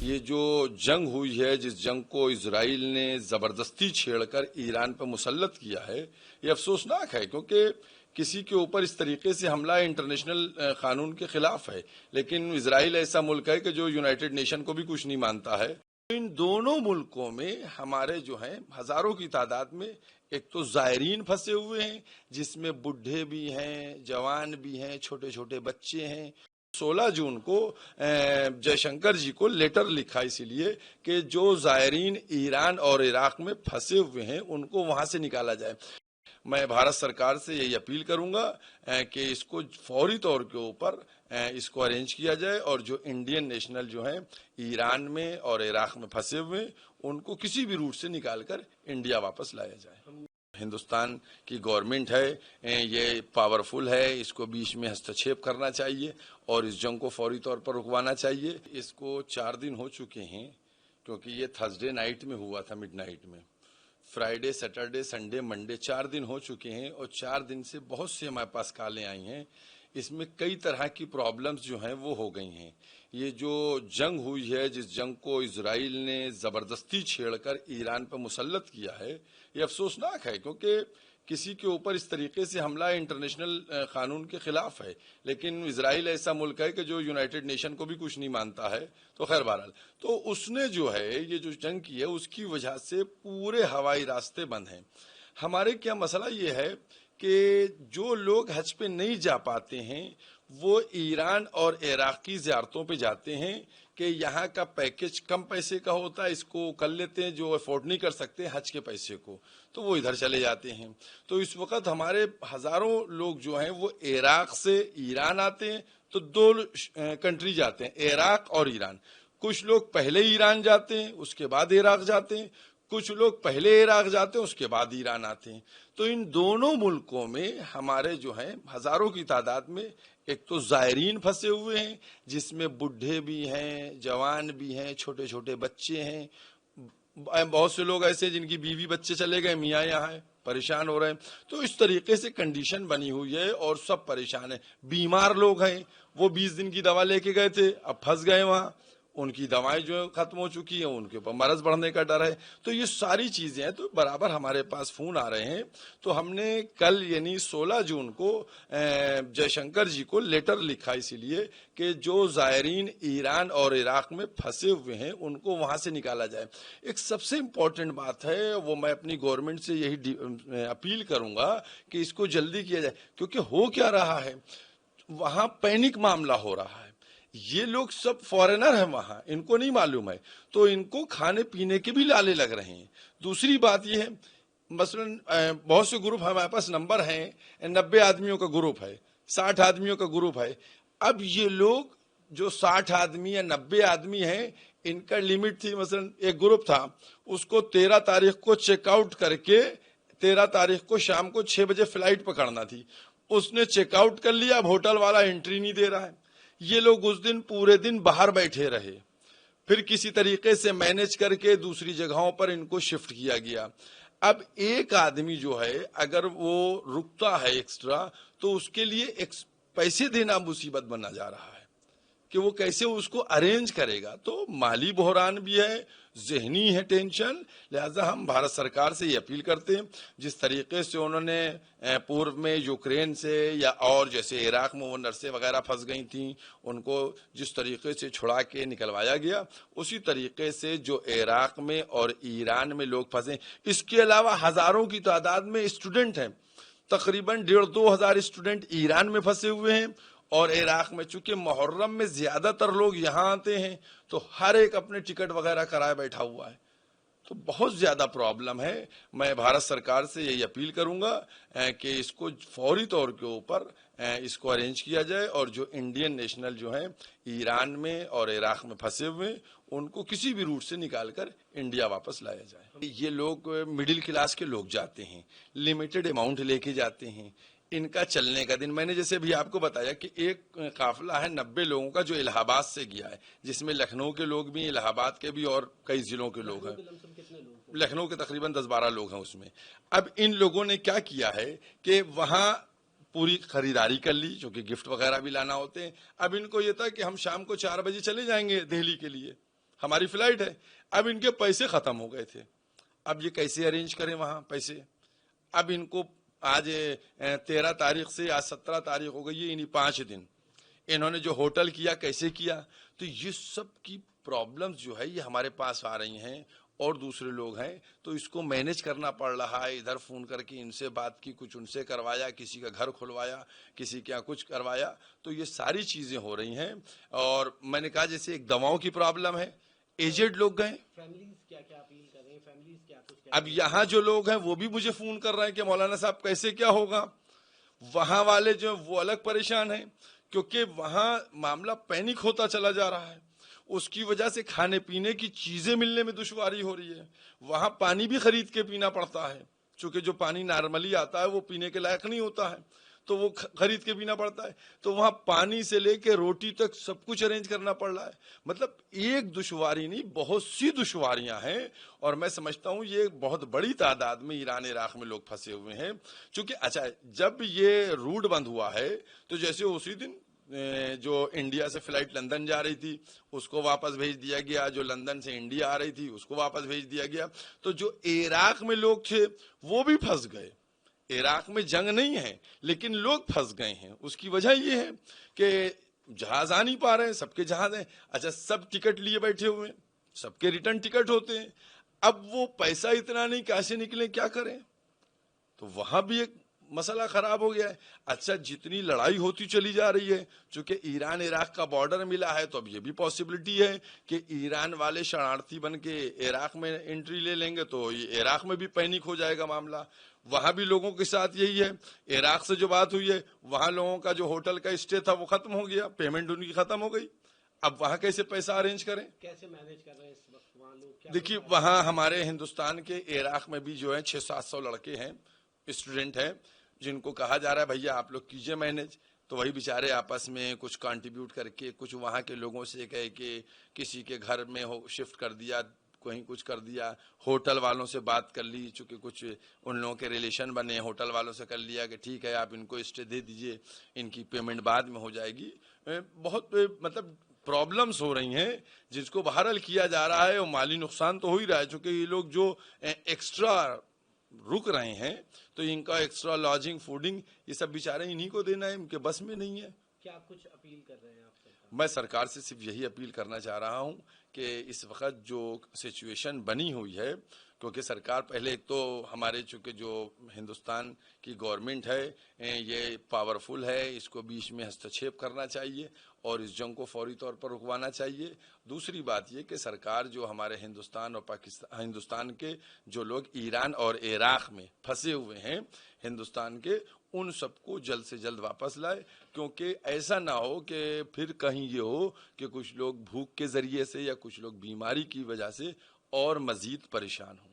یہ جو جنگ ہوئی ہے، جس جنگ کو اسرائیل نے زبردستی چھیڑ کر ایران پر مسلط کیا ہے، یہ افسوسناک ہے، کیونکہ کسی کے اوپر اس طریقے سے حملہ انٹرنیشنل قانون کے خلاف ہے۔ لیکن اسرائیل ایسا ملک ہے کہ جو یونائٹڈ نیشن کو بھی کچھ نہیں مانتا ہے۔ ان دونوں ملکوں میں ہمارے جو ہیں ہزاروں کی تعداد میں ایک تو زائرین پھنسے ہوئے ہیں، جس میں بڈھے بھی ہیں، جوان بھی ہیں، چھوٹے چھوٹے بچے ہیں۔ 16 جون کو جے شنکر جی کو لیٹر لکھا اسی لیے کہ جو زائرین ایران اور عراق میں پھنسے ہوئے ہیں ان کو وہاں سے نکالا جائے۔ میں بھارت سرکار سے یہی اپیل کروں گا کہ اس کو فوری طور کے اوپر اس کو ارینج کیا جائے، اور جو انڈین نیشنل جو ہیں ایران میں اور عراق میں پھنسے ہوئے ان کو کسی بھی روٹ سے نکال کر انڈیا واپس لایا جائے۔ ہندوستان کی گورنمنٹ ہے، یہ پاورفل ہے، اس کو بیچ میں ہستچھیپ کرنا چاہیے اور اس جنگ کو فوری طور پر رکوانا چاہیے۔ اس کو 4 دن ہو چکے ہیں، کیونکہ یہ تھرسڈے نائٹ میں ہوا تھا، مڈ نائٹ میں۔ فرائیڈے، سیٹرڈے، سنڈے، منڈے 4 دن ہو چکے ہیں، اور 4 دن سے بہت سے ہمارے پاس کالیں آئی ہیں۔ اس میں کئی طرح کی پرابلمز جو ہیں وہ ہو گئی ہیں۔ یہ جو جنگ ہوئی ہے، جس جنگ کو اسرائیل نے زبردستی چھیڑ کر ایران پر مسلط کیا ہے، یہ افسوسناک ہے، کیونکہ کسی کے اوپر اس طریقے سے حملہ انٹرنیشنل قانون کے خلاف ہے۔ لیکن اسرائیل ایسا ملک ہے کہ جو یونائٹڈ نیشن کو بھی کچھ نہیں مانتا ہے۔ تو خیر بہرحال تو اس نے جو ہے یہ جو جنگ کی ہے اس کی وجہ سے پورے ہوائی راستے بند ہیں۔ ہمارے کیا مسئلہ یہ ہے کہ جو لوگ حج پہ نہیں جا پاتے ہیں وہ ایران اور عراق کی زیارتوں پہ جاتے ہیں کہ یہاں کا پیکج کم پیسے کا ہوتا ہے، اس کو کر لیتے ہیں، جو افورڈ نہیں کر سکتے حج کے پیسے کو تو وہ ادھر چلے جاتے ہیں۔ تو اس وقت ہمارے ہزاروں لوگ جو ہیں وہ عراق سے ایران آتے ہیں، تو 2 کنٹری جاتے ہیں، عراق اور ایران۔ کچھ لوگ پہلے ایران جاتے ہیں، اس کے بعد عراق جاتے ہیں، کچھ لوگ پہلے عراق جاتے ہیں، اس کے بعد ایران آتے ہیں۔ تو ان دونوں ملکوں میں ہمارے جو ہیں ہزاروں کی تعداد میں ایک تو زائرین پھنسے ہوئے ہیں، جس میں بڈھے بھی ہیں، جوان بھی ہیں، چھوٹے چھوٹے بچے ہیں۔ بہت سے لوگ ایسے جن کی بیوی بچے چلے گئے، میاں یہاں ہے، پریشان ہو رہے ہیں۔ تو اس طریقے سے کنڈیشن بنی ہوئی ہے اور سب پریشان ہیں۔ بیمار لوگ ہیں، وہ 20 دن کی دوا لے کے گئے تھے، اب پھنس گئے وہاں، ان کی دوائیں جو ختم ہو چکی ہیں، ان کے اوپر مرض بڑھنے کا ڈر ہے۔ تو یہ ساری چیزیں ہیں، تو برابر ہمارے پاس فون آ رہے ہیں۔ تو ہم نے کل یعنی 16 جون کو جے شنکر جی کو لیٹر لکھا اسی لیے کہ جو زائرین ایران اور عراق میں پھنسے ہوئے ہیں ان کو وہاں سے نکالا جائے۔ ایک سب سے امپورٹنٹ بات ہے، وہ میں اپنی گورنمنٹ سے یہی اپیل کروں گا کہ اس کو جلدی کیا جائے، کیونکہ ہو کیا رہا ہے وہاں پینک معاملہ ہو رہا ہے۔ یہ لوگ سب فورینر ہیں وہاں، ان کو نہیں معلوم ہے، تو ان کو کھانے پینے کے بھی لالے لگ رہے ہیں۔ دوسری بات یہ ہے، مثلا بہت سے گروپ ہمارے پاس نمبر ہیں، 90 آدمیوں کا گروپ ہے، 60 آدمیوں کا گروپ ہے۔ اب یہ لوگ جو 60 آدمی یا 90 آدمی ہیں، ان کا لیمٹ تھی، مثلا ایک گروپ تھا، اس کو 13 تاریخ کو چیک آؤٹ کر کے 13 تاریخ کو شام کو 6 بجے فلائٹ پکڑنا تھی۔ اس نے چیک آؤٹ کر لیا، اب ہوٹل والا انٹری نہیں دے رہا ہے۔ یہ لوگ اس دن پورے دن باہر بیٹھے رہے، پھر کسی طریقے سے مینج کر کے دوسری جگہوں پر ان کو شفٹ کیا گیا۔ اب ایک آدمی جو ہے اگر وہ رکتا ہے ایکسٹرا تو اس کے لیے پیسے دینا مصیبت بننا جا رہا ہے کہ وہ کیسے اس کو ارینج کرے گا۔ تو مالی بحران بھی ہے، ذہنی ہے ٹینشن۔ لہذا ہم بھارت سرکار سے یہ اپیل کرتے ہیں، جس طریقے سے انہوں نے پورو میں یوکرین سے یا اور جیسے عراق میں وہ نرسیں وغیرہ پھنس گئی تھیں، ان کو جس طریقے سے چھڑا کے نکلوایا گیا، اسی طریقے سے جو عراق میں اور ایران میں لوگ پھنسے۔ اس کے علاوہ ہزاروں کی تعداد میں اسٹوڈنٹ ہیں، تقریباً 1,500 2,000 اسٹوڈنٹ ایران میں پھنسے ہوئے ہیں، اور عراق میں چونکہ محرم میں زیادہ تر لوگ یہاں آتے ہیں تو ہر ایک اپنے ٹکٹ وغیرہ کرائے بیٹھا ہوا ہے۔ تو بہت زیادہ پرابلم ہے۔ میں بھارت سرکار سے یہی اپیل کروں گا کہ اس کو فوری طور کے اوپر اس کو ارینج کیا جائے، اور جو انڈین نیشنل جو ہیں ایران میں اور عراق میں پھنسے ہوئے ان کو کسی بھی روٹ سے نکال کر انڈیا واپس لایا جائے۔ یہ لوگ مڈل کلاس کے لوگ جاتے ہیں، لمیٹڈ اماؤنٹ لے کے جاتے ہیں، ان کا چلنے کا دن، میں نے جیسے بھی آپ کو بتایا کہ ایک قافلہ ہے 90 لوگوں کا جو الہ آباد سے گیا ہے، جس میں لکھنؤ کے لوگ بھی، الہ آباد کے بھی، اور کئی ضلعوں کے لوگ ہیں۔ لکھنؤ کے تقریباً 10-12 لوگ ہیں اس میں۔ اب ان لوگوں نے کیا کیا ہے کہ وہاں پوری خریداری کر لی، جو کہ گفٹ وغیرہ بھی لانا ہوتے ہیں۔ اب ان کو یہ تھا کہ ہم شام کو 4 بجے چلے جائیں گے دہلی کے لیے، ہماری فلائٹ ہے. اب ان کے پیسے ختم ہو گئے تھے, اب یہ کیسے ارینج کریں وہاں پیسے. اب ان کو آج 13 تاریخ سے آج 17 تاریخ ہو گئی ہے, انہیں 5 دن انہوں نے جو ہوٹل کیا کیسے کیا. تو یہ سب کی پرابلمز جو ہے یہ ہمارے پاس آ رہی ہیں, اور دوسرے لوگ ہیں تو اس کو مینیج کرنا پڑ رہا ہے. ادھر فون کر کے ان سے بات کی, کچھ ان سے کروایا, کسی کا گھر کھلوایا, کسی کے یہاں کچھ کروایا. تو یہ ساری چیزیں ہو رہی ہیں. اور میں نے کہا جیسے ایک دواؤں کی پرابلم ہے, ایجڈ لوگ گئے. اب یہاں جو لوگ ہیں وہ بھی مجھے فون کر رہے ہیں کہ مولانا صاحب کیسے کیا ہوگا. وہاں والے جو وہ الگ پریشان ہیں, کیونکہ وہاں معاملہ پینک ہوتا چلا جا رہا ہے. اس کی وجہ سے کھانے پینے کی چیزیں ملنے میں دشواری ہو رہی ہے. وہاں پانی بھی خرید کے پینا پڑتا ہے, چونکہ جو پانی نارملی آتا ہے وہ پینے کے لائق نہیں ہوتا ہے, تو وہ خرید کے پینا پڑتا ہے. تو وہاں پانی سے لے کے روٹی تک سب کچھ ارینج کرنا پڑ رہا ہے. مطلب ایک دشواری نہیں, بہت سی دشواریاں ہیں. اور میں سمجھتا ہوں یہ بہت بڑی تعداد میں ایران عراق میں لوگ پھنسے ہوئے ہیں. چونکہ اچھا جب یہ روٹ بند ہوا ہے تو جیسے اسی دن جو انڈیا سے فلائٹ لندن جا رہی تھی اس کو واپس بھیج دیا گیا, جو لندن سے انڈیا آ رہی تھی اس کو واپس بھیج دیا گیا. تو جو عراق میں لوگ تھے وہ بھی پھنس گئے. عراق میں جنگ نہیں ہے لیکن لوگ پھنس گئے ہیں. اس کی وجہ یہ ہے کہ جہاز آ نہیں پا رہے ہیں, سب کے جہاز ہیں. اچھا سب ٹکٹ لیے بیٹھے ہوئے ہیں, سب کے ریٹرن ٹکٹ ہوتے ہیں. اب وہ پیسہ اتنا نہیں, کیسے نکلیں, کیا کریں. تو وہاں بھی ایک مسئلہ خراب ہو گیا ہے. اچھا جتنی لڑائی ہوتی چلی جا رہی ہے, چونکہ ایران عراق کا بارڈر ملا ہے, تو اب یہ بھی پاسبلٹی ہے کہ ایران والے شرارتی بن کے عراق میں انٹری لے لیں گے, تو یہ عراق میں بھی پینک ہو جائے گا معاملہ. وہاں بھی لوگوں کے ساتھ یہی ہے. عراق سے جو بات ہوئی ہے وہاں لوگوں کا جو ہوٹل کا اسٹے تھا وہ ختم ہو گیا, پیمنٹ ان کی ختم ہو گئی. اب وہاں کیسے پیسہ ارینج کریں, کیسے مینیج کر رہے ہیں اس وقت وہاں لوگ؟ دیکھیے وہاں ہمارے ہندوستان کے عراق میں بھی جو ہے 600-700 لڑکے ہیں, اسٹوڈنٹ ہیں, جن کو کہا جا رہا ہے بھیا آپ لوگ کیجئے مینیج. تو وہی بیچارے آپس میں کچھ کنٹریبیوٹ کر کے, کچھ وہاں کے لوگوں سے کہے کہ کسی کے گھر میں شفٹ کر دیا, کہیں کچھ کر دیا. ہوٹل والوں سے بات کر لی, چونکہ کچھ ان لوگوں کے ریلیشن بنے, ہوٹل والوں سے کر لیا کہ ٹھیک ہے آپ ان کو اسٹے دے دیجئے, ان کی پیمنٹ بعد میں ہو جائے گی. بہت مطلب پرابلمز ہو رہی ہیں جس کو بہرحال کیا جا رہا ہے, اور مالی نقصان تو ہو ہی رہا ہے. چونکہ یہ لوگ جو ایکسٹرا رک رہے ہیں تو ان کا ایکسٹرا لاجنگ, فوڈنگ, یہ سب بیچارے انہی کو دینا ہے, ان کے بس میں نہیں ہے. کیا کچھ اپیل کر رہے ہیں آپ سرکار؟ میں سرکار سے صرف یہی اپیل کرنا چاہ رہا ہوں کہ اس وقت جو سچویشن بنی ہوئی ہے, کیونکہ سرکار پہلے ایک تو ہمارے چونکہ جو ہندوستان کی گورنمنٹ ہے یہ پاورفل ہے, اس کو بیچ میں ہستچھیپ کرنا چاہیے اور اس جنگ کو فوری طور پر رکوانا چاہیے. دوسری بات یہ کہ سرکار جو ہمارے ہندوستان اور ہندوستان کے جو لوگ ایران اور عراق میں پھنسے ہوئے ہیں ہندوستان کے, ان سب کو جلد سے جلد واپس لائے, کیونکہ ایسا نہ ہو کہ پھر کہیں یہ ہو کہ کچھ لوگ بھوک کے ذریعے سے یا کچھ لوگ بیماری کی وجہ سے اور مزید پریشان ہوں.